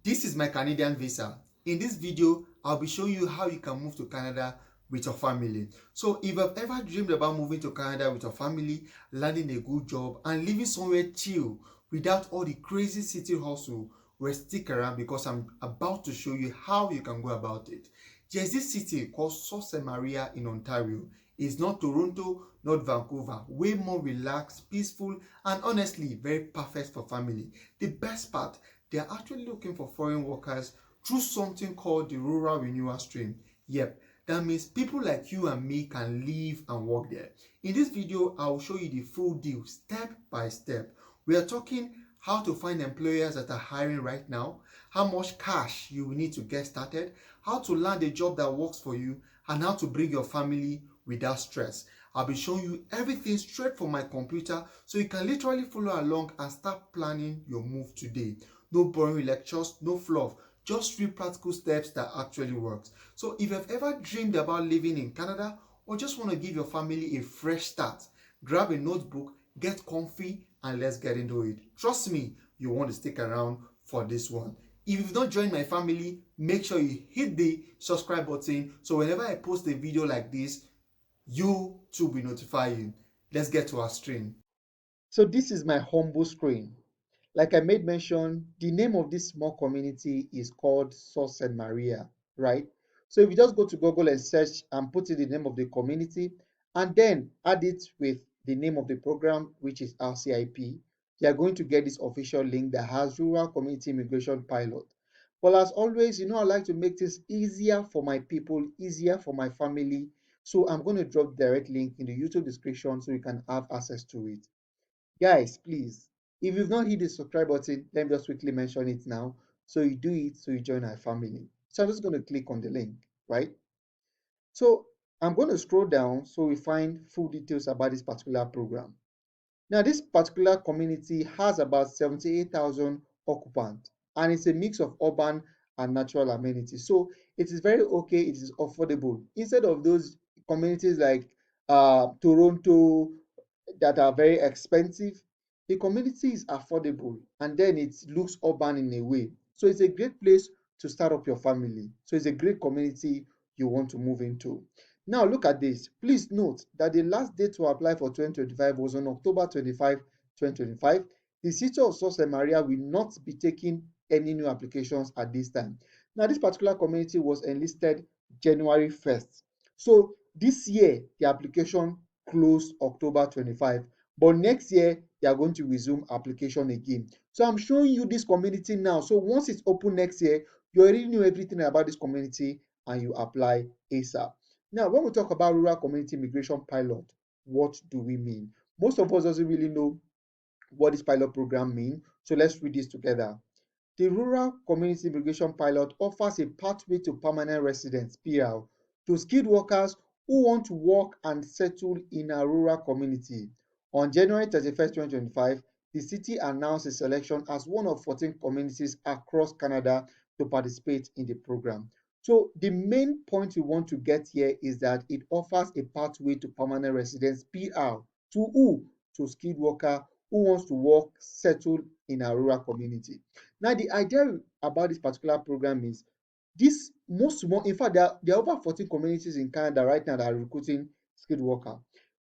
This is my Canadian visa. In this video, I'll be showing you how you can move to Canada with your family. So if you've ever dreamed about moving to Canada with your family, landing a good job, and living somewhere chill without all the crazy city hustle, well, stick around because I'm about to show you how you can go about it. There's this city called Sault Ste. in Ontario. It's not Toronto, not Vancouver. Way more relaxed, peaceful, and honestly, very perfect for family. The best part, they are actually looking for foreign workers through something called the Rural Renewal stream. Yep, that means people like you and me can live and work there. In this video, I will show you the full deal step by step. We are talking how to find employers that are hiring right now, how much cash you will need to get started, how to land a job that works for you, and how to bring your family without stress. I'll be showing you everything straight from my computer so you can literally follow along and start planning your move today. No boring lectures, no fluff, just real practical steps that actually works. So if you've ever dreamed about living in Canada or just want to give your family a fresh start, grab a notebook, get comfy, and let's get into it. Trust me, you want to stick around for this one. If you've not joined my family, make sure you hit the subscribe button so whenever I post a video like this, you too will notify you. Let's get to our stream. So this is my humble screen. Like I made mention, the name of this small community is called Sault Ste. Right? So if you just go to Google and search and put in the name of the community and then add it with the name of the program, which is RCIP, you are going to get this official link that has Rural Community Immigration Pilot. But as always, I like to make this easier for my people, easier for my family. So I'm going to drop the direct link in the YouTube description so you can have access to it. Guys, please, if you've not hit the subscribe button, let me just quickly mention it now. So you do it, so you join our family. So I'm just going to click on the link, right? So I'm going to scroll down so we find full details about this particular program. Now, this particular community has about 78,000 occupants, and it's a mix of urban and natural amenities. So it is very okay, it is affordable. Instead of those communities like Toronto that are very expensive, the community is affordable and then it looks urban in a way. So it's a great place to start up your family. So it's a great community you want to move into. Now look at this. Please note that the last date to apply for 2025 was on October 25, 2025. The city of Sault Ste. Maria will not be taking any new applications at this time. Now this particular community was enlisted January 1st. So this year, the application closed October 25, but next year, they are going to resume application again. So I'm showing you this community now. So once it's open next year, you already know everything about this community and you apply ASAP. Now, when we talk about rural community immigration pilot, what do we mean? Most of us doesn't really know what this pilot program means. So let's read this together. The Rural Community Immigration Pilot offers a pathway to permanent residence (PR) to skilled workers who want to work and settle in a rural community. On January 31st, 2025, the city announced its selection as one of 14 communities across Canada to participate in the program. So the main point we want to get here is that it offers a pathway to permanent residence (PR) to who? To skilled worker who wants to work, settle in a rural community. Now, the idea about this particular program is this most more, in fact, there are over 14 communities in Canada right now that are recruiting skilled worker.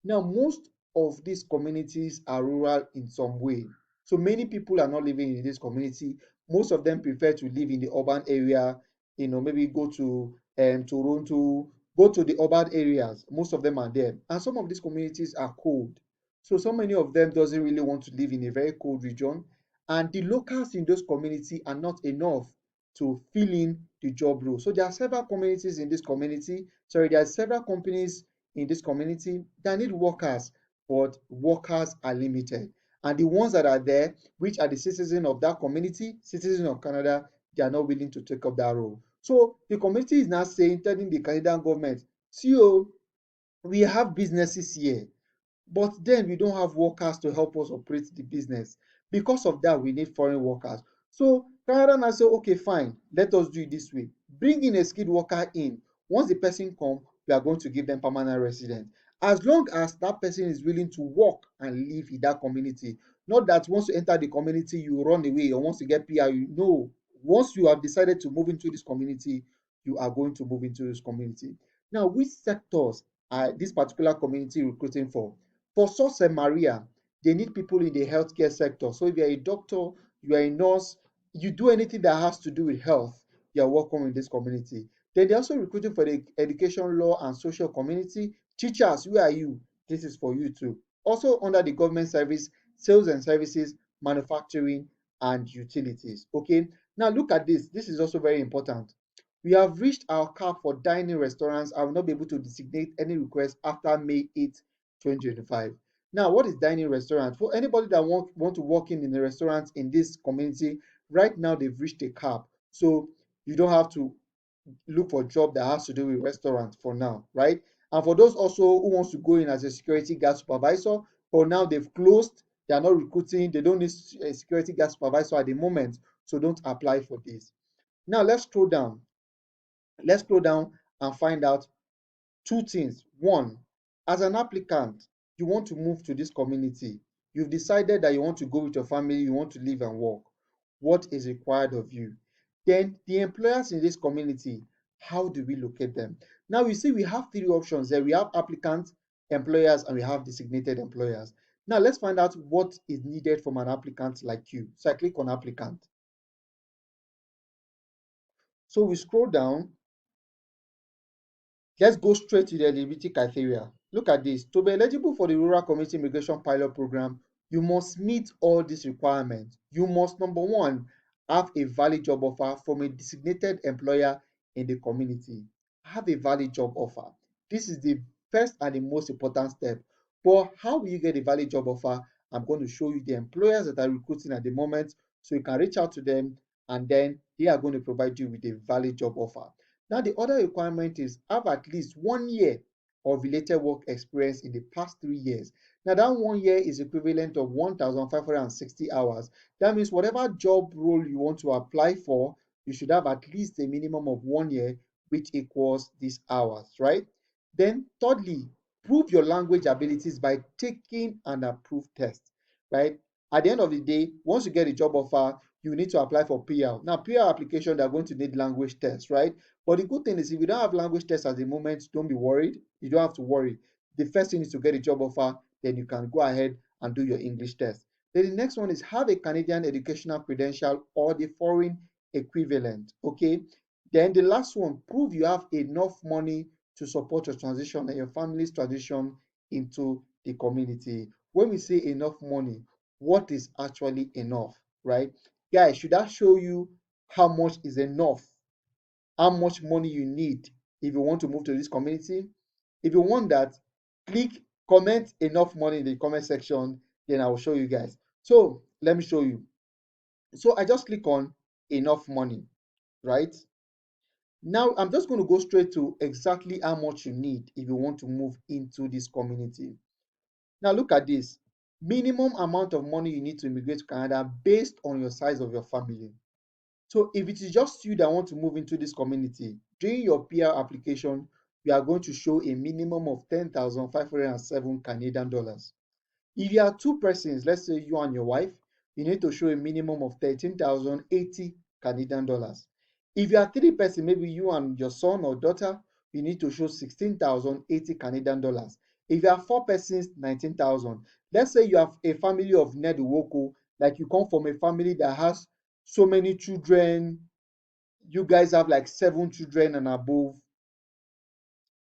Now, most of these communities are rural in some way. So many people are not living in this community. Most of them prefer to live in the urban area, maybe go to Toronto, go to the urban areas. Most of them are there. And some of these communities are cold. So many of them doesn't really want to live in a very cold region, and the locals in those communities are not enough to fill in the job role. So there are several communities in this community, there are several companies in this community that need workers, but workers are limited. And the ones that are there, which are the citizens of that community, citizens of Canada, they are not willing to take up that role. So the community is now telling the Canadian government, see, we have businesses here, but then we don't have workers to help us operate the business. Because of that, we need foreign workers. So Canada now say, okay, fine, let us do it this way. Bring in a skilled worker in. Once the person come, we are going to give them permanent residence. As long as that person is willing to work and live in that community. Not that once you enter the community, you run away or once you get PR, you know. Once you have decided to move into this community, you are going to move into this community. Now, which sectors are this particular community recruiting for? For Sault Ste. Maria, they need people in the healthcare sector. So if you're a doctor, you are a nurse, you do anything that has to do with health, you are welcome in this community. Then they're also recruiting for the education, law, and social community. Teachers, where are you? This is for you too. Also under the government service, sales and services, manufacturing, and utilities. Okay, now look at this. This is also very important. We have reached our cap for dining restaurants. I will not be able to designate any request after May 8th, 2025. Now, what is dining restaurant? For anybody that want to work in a restaurant in this community, right now they've reached a cap. So you don't have to look for a job that has to do with restaurant for now, right? And for those also who wants to go in as a security guard supervisor, for now they've closed. They are not recruiting. They don't need a security guard supervisor at the moment, so don't apply for this. Now let's scroll down. Let's scroll down and find out two things. One, as an applicant, you want to move to this community. You've decided that you want to go with your family, you want to live and work. What is required of you? Then the employers in this community, how do we locate them? Now you see we have three options there. We have applicants, employers, and we have designated employers. Now let's find out what is needed from an applicant like you. So I click on applicant. So we scroll down. Let's go straight to the eligibility criteria. Look at this. To be eligible for the Rural Community Immigration Pilot Program, you must meet all these requirements. You must, number one, have a valid job offer from a designated employer in the community. Have a valid job offer. This is the first and the most important step. But how will you get a valid job offer? I'm going to show you the employers that are recruiting at the moment so you can reach out to them and then they are going to provide you with a valid job offer. Now, the other requirement is have at least 1 year of related work experience in the past 3 years. Now, that 1 year is equivalent of 1,560 hours. That means whatever job role you want to apply for, you should have at least a minimum of 1 year, which equals these hours, right? Then, thirdly, prove your language abilities by taking an approved test, right? At the end of the day, once you get a job offer, you need to apply for PR. Now, PR application, they're going to need language tests, right? But the good thing is if you don't have language tests at the moment, don't be worried. You don't have to worry. The first thing is to get a job offer, then you can go ahead and do your English test. Then the next one is have a Canadian educational credential or the foreign equivalent. Okay. Then the last one, prove you have enough money to support your transition and your family's transition into the community. When we say enough money, what is actually enough, right? Guys, should that show you how much is enough? How much money you need if you want to move to this community? If you want that, click comment enough money in the comment section, then I will show you guys. So let me show you. So I just click on enough money, right? Now I'm just going to go straight to exactly how much you need if you want to move into this community. Now look at this. Minimum amount of money you need to immigrate to Canada based on your size of your family. So if it is just you that want to move into this community, during your PR application, we are going to show a minimum of 10,507 Canadian dollars. If you are two persons, let's say you and your wife, you need to show a minimum of 13,080 Canadian dollars. If you are three persons, maybe you and your son or daughter, you need to show 16,080 Canadian dollars. If you are four persons, 19,000. Let's say you have a family of Neduwoko, like you come from a family that has so many children, you guys have like 7 children and above.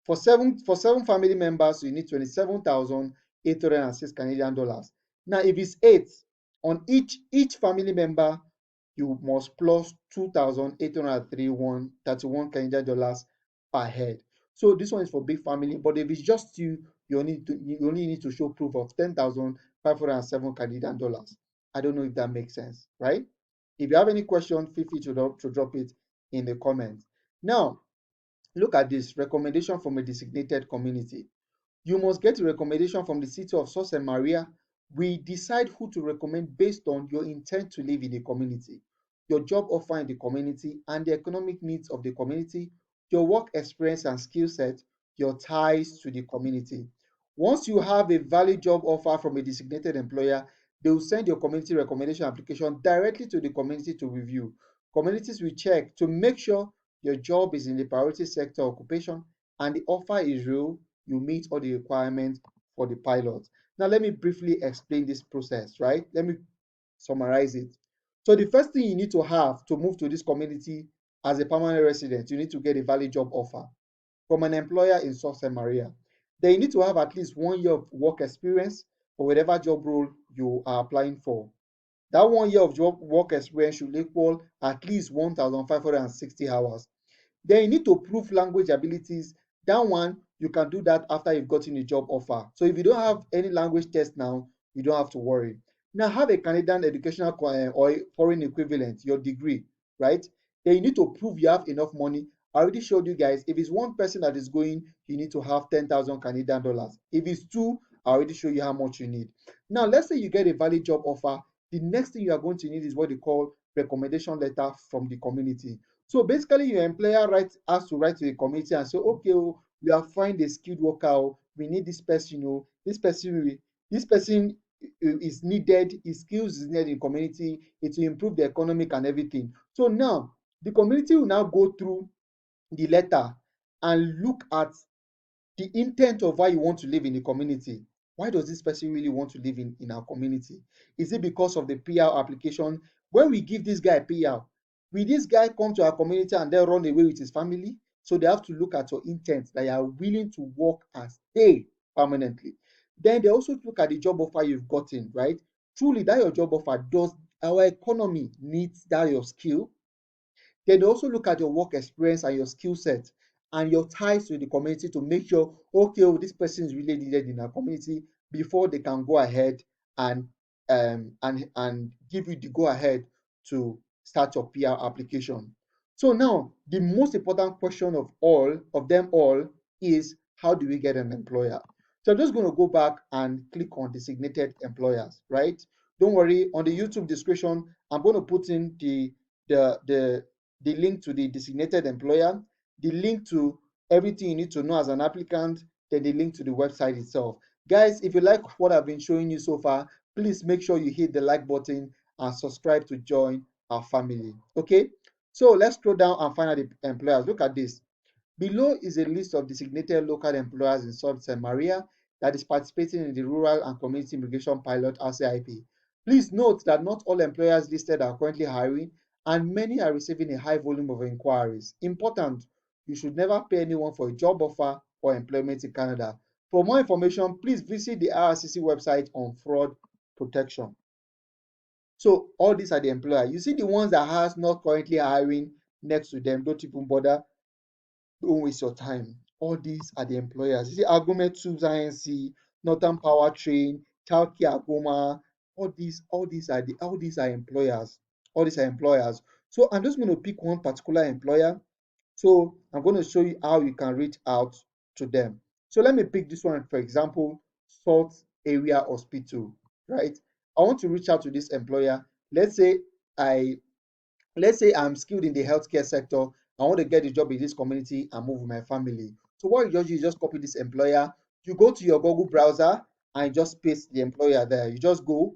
For seven family members, you need 27,806 Canadian dollars. Now, if it's eight, on each family member, you must plus 2,831 Canadian dollars per head. So this one is for big family, but if it's just you, you only need to show proof of 10,507 Canadian dollars. I don't know if that makes sense, right? If you have any question, feel free to drop it in the comments. Now, look at this recommendation from a designated community. You must get a recommendation from the city of Sault Ste. Maria. We decide who to recommend based on your intent to live in the community, your job offer in the community, and the economic needs of the community, your work experience and skill set, your ties to the community. Once you have a valid job offer from a designated employer, they will send your community recommendation application directly to the community to review. Communities will check to make sure your job is in the priority sector occupation and the offer is real, you meet all the requirements for the pilot. Now, let me briefly explain this process, right? Let me summarize it. So, the first thing you need to have to move to this community as a permanent resident, you need to get a valid job offer from an employer in Sault Ste. Maria. Then you need to have at least 1 year of work experience for whatever job role you are applying for. That 1 year of job work experience should equal at least 1,560 hours. Then you need to prove language abilities. That one, you can do that after you've gotten a job offer. So if you don't have any language test now, you don't have to worry. Now have a Canadian educational or a foreign equivalent, your degree, right? Then you need to prove you have enough money. I already showed you guys, if it's one person that is going, you need to have 10,000 Canadian dollars. If it's two, I already show you how much you need. Now, let's say you get a valid job offer. The next thing you are going to need is what they call recommendation letter from the community. So basically, your employer has to write to the community and say, okay, oh, we have found a skilled worker. Oh, we need this person. Oh, this person is needed. His skills is needed in community. It will improve the economic and everything. So now the community will now go through the letter and look at the intent of why you want to live in the community. Why does this person really want to live in our community? Is it because of the PR application? When we give this guy PR, will this guy come to our community and then run away with his family? So they have to look at your intent that you are willing to work and stay permanently. Then they also look at the job offer you've gotten, right? Truly, that your job offer, does our economy needs that your skill? Then they also look at your work experience and your skill set and your ties to the community to make sure, okay, oh, this person is really needed in our community before they can go ahead and give you the go ahead to start your PR application. So now the most important question of them all is, how do we get an employer? So I'm just going to go back and click on designated employers, right? Don't worry, on the YouTube description, I'm going to put in the the the link to the designated employer, the link to everything you need to know as an applicant, then the link to the website itself. Guys, if you like what I've been showing you so far, please make sure you hit the like button and subscribe to join our family. Okay, so let's scroll down and find out the employers. Look at this. Below is a list of designated local employers in Sault Ste. Maria that is participating in the Rural and Community Immigration Pilot RCIP. Please note that not all employers listed are currently hiring, and many are receiving a high volume of inquiries. Important, you should never pay anyone for a job offer or employment in Canada. For more information, please visit the IRCC website on fraud protection. So all these are the employers. You see the ones that has not currently hiring next to them, don't even bother. Don't waste your time. All these are the employers. You see, Argument Tubes INC, Northern Powertrain, Childcare Agoma, all these are employers. All these are employers. So I'm just going to pick one particular employer. So I'm going to show you how you can reach out to them. So let me pick this one, for example, Salt Area Hospital, right? I want to reach out to this employer. Let's say I let's say I'm skilled in the healthcare sector. I want to get a job in this community and move with my family. So what you just do is just copy this employer. You go to your Google browser and just paste the employer there. You just go.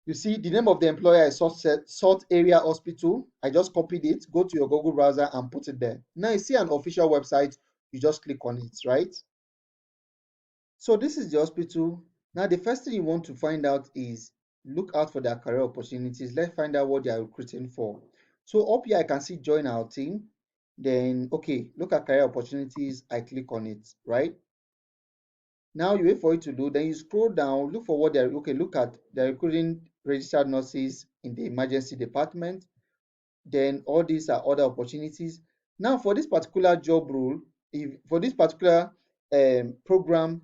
You see the name of the employer is Salt Area Hospital. I just copied it. Go to your Google browser and put it there. Now you see an official website. You just click on it, right? So this is the hospital. Now the first thing you want to find out is look out for their career opportunities. Let's find out what they are recruiting for. So up here I can see join our team. Then okay, look at career opportunities. I click on it, right? Now you wait for it to load. Then you scroll down, look for what they're okay. Look at they're recruiting registered nurses in the emergency department. Then all these are other opportunities. Now for this particular job role, if for this particular program,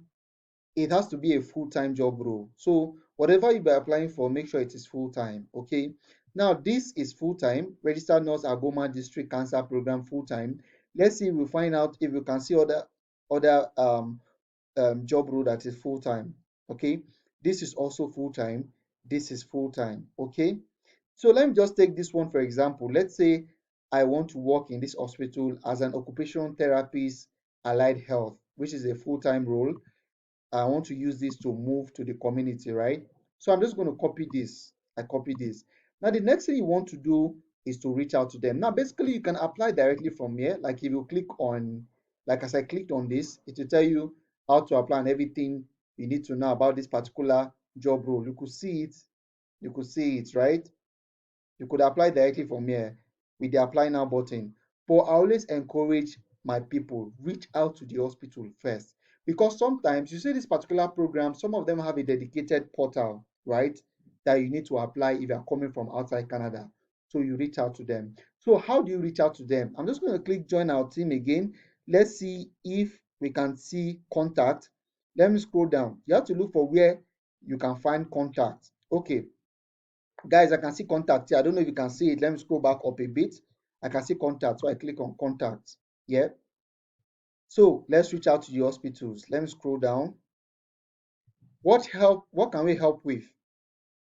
it has to be a full-time job role. So whatever you be applying for, make sure it is full-time. Okay. Now this is full-time. Registered Nurse Agoma District Cancer Program full-time. Let's see if we find out if we can see other job role that is full-time. Okay. This is also full-time. This is full-time. Okay. So let me just take this one for example. Let's say I want to work in this hospital as an occupational therapist, allied health, which is a full-time role. I want to use this to move to the community, right? So I'm just going to copy this. I copy this. Now, the next thing you want to do is to reach out to them. Now, basically, you can apply directly from here. Like if you click on, like as I clicked on this, it will tell you how to apply and everything you need to know about this particular job role. You could see it. You could see it, right? You could apply directly from here with the apply now button. But I always encourage my people, reach out to the hospital first. Because sometimes you see this particular program, some of them have a dedicated portal, right? That you need to apply if you are coming from outside Canada. So you reach out to them. So how do you reach out to them? I'm just going to click join our team again. Let's see if we can see contact. Let me scroll down. You have to look for where you can find contact. Okay, guys, I can see contact here. I don't know if you can see it. Let me scroll back up a bit. I can see contact, so I click on contact. Yeah. So let's reach out to the hospitals. Let me scroll down. What can we help with?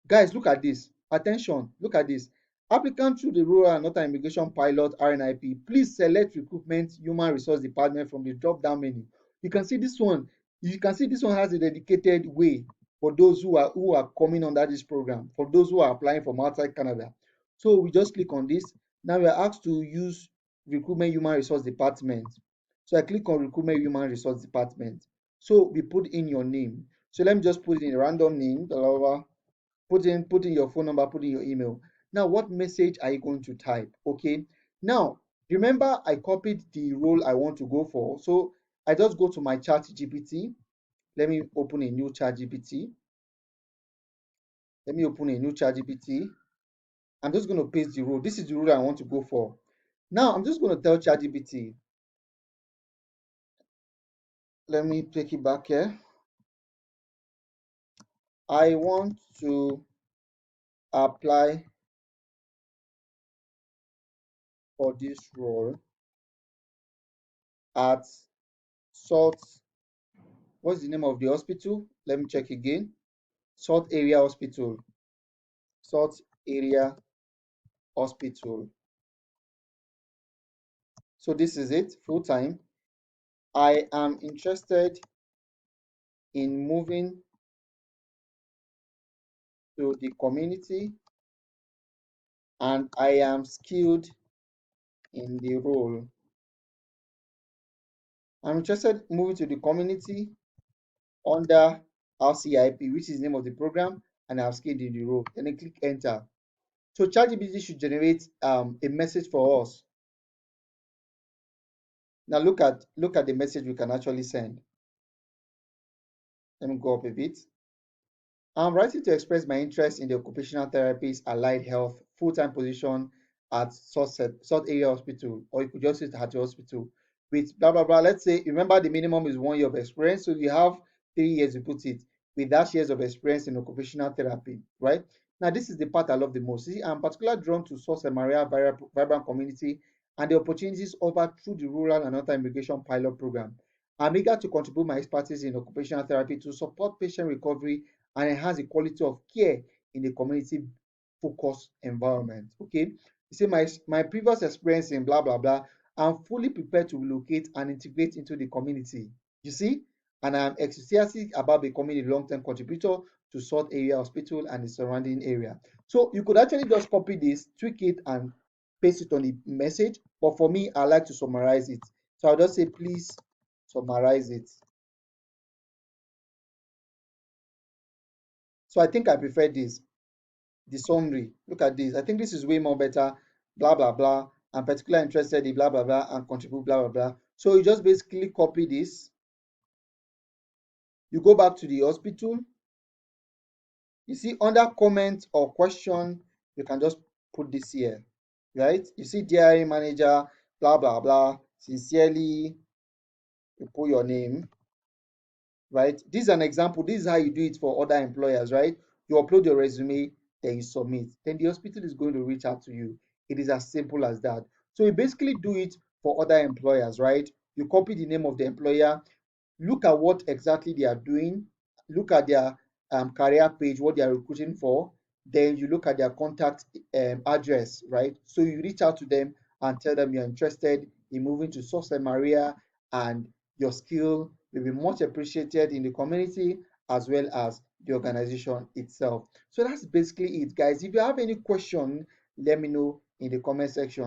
Guys, look at this. Attention, look at this. Applicant through the Rural and Northern Immigration Pilot RNIP, please select Recruitment Human Resource Department from the drop-down menu. You can see this one. You can see this one has a dedicated way for those who are coming under this program, for those who are applying from outside Canada. So we just click on this. Now we are asked to use Recruitment Human Resource Department. So I click on Recruitment Human Resource Department. So we put in your name. So let me just put in a random name, blah, blah, blah. Put in your phone number, put in your email. Now, what message are you going to type? Okay. Now, remember I copied the role I want to go for. So I just go to my chat GPT. Let me open a new chat GPT. Let me open a new chat GPT. I'm just going to paste the role. This is the role I want to go for. Now, I'm just going to tell ChatGPT. Let me take it back here. I want to apply for this role at Salt. What's the name of the hospital? Let me check again. Salt Area Hospital. Salt Area Hospital. So this is it, full time. I am interested in moving to the community and I am skilled in the role. I'm interested in moving to the community under RCIP, which is the name of the program, and I'm skilled in the role. Then I click enter. So ChatGPT should generate a message for us. Now look at the message we can actually send. Let me go up a bit. I'm writing to express my interest in the occupational therapist allied health full-time position at Salt Area Hospital, or you could just use at your hospital with blah blah blah. Let's say, remember the minimum is 1 year of experience, so you have 3 years to put it with that years of experience in occupational therapy, right? Now, this is the part I love the most. See, I'm particularly drawn to Sault Ste. Maria vibrant community and the opportunities offered through the Rural and Northern Immigration Pilot Program. I'm eager to contribute my expertise in occupational therapy to support patient recovery and enhance the quality of care in a community focused environment. Okay. You see, my previous experience in blah blah blah, I'm fully prepared to relocate and integrate into the community. You see, and I'm enthusiastic about becoming a long-term contributor to Salt Area Hospital and the surrounding area. So you could actually just copy this, tweak it, and paste it on the message. But for me, I like to summarize it. So I'll just say, please summarize it. So I think I prefer this. The summary. Look at this. I think this is way more better. Blah blah blah. I'm particularly interested in blah blah blah and contribute blah blah blah. So you just basically copy this. You go back to the hospital. You see under comment or question, you can just put this here, right? You see DRA manager, blah blah blah. Sincerely, you put your name, right? This is an example. This is how you do it for other employers, right? You upload your resume, then you submit. Then the hospital is going to reach out to you. It is as simple as that. So you basically do it for other employers, right? You copy the name of the employer, look at what exactly they are doing, look at their career page, what they are recruiting for, then you look at their contact address, right? So you reach out to them and tell them you're interested in moving to Sault Ste. Maria and your skill will be much appreciated in the community as well as the organization itself. So that's basically it, guys. If you have any question, let me know in the comment section.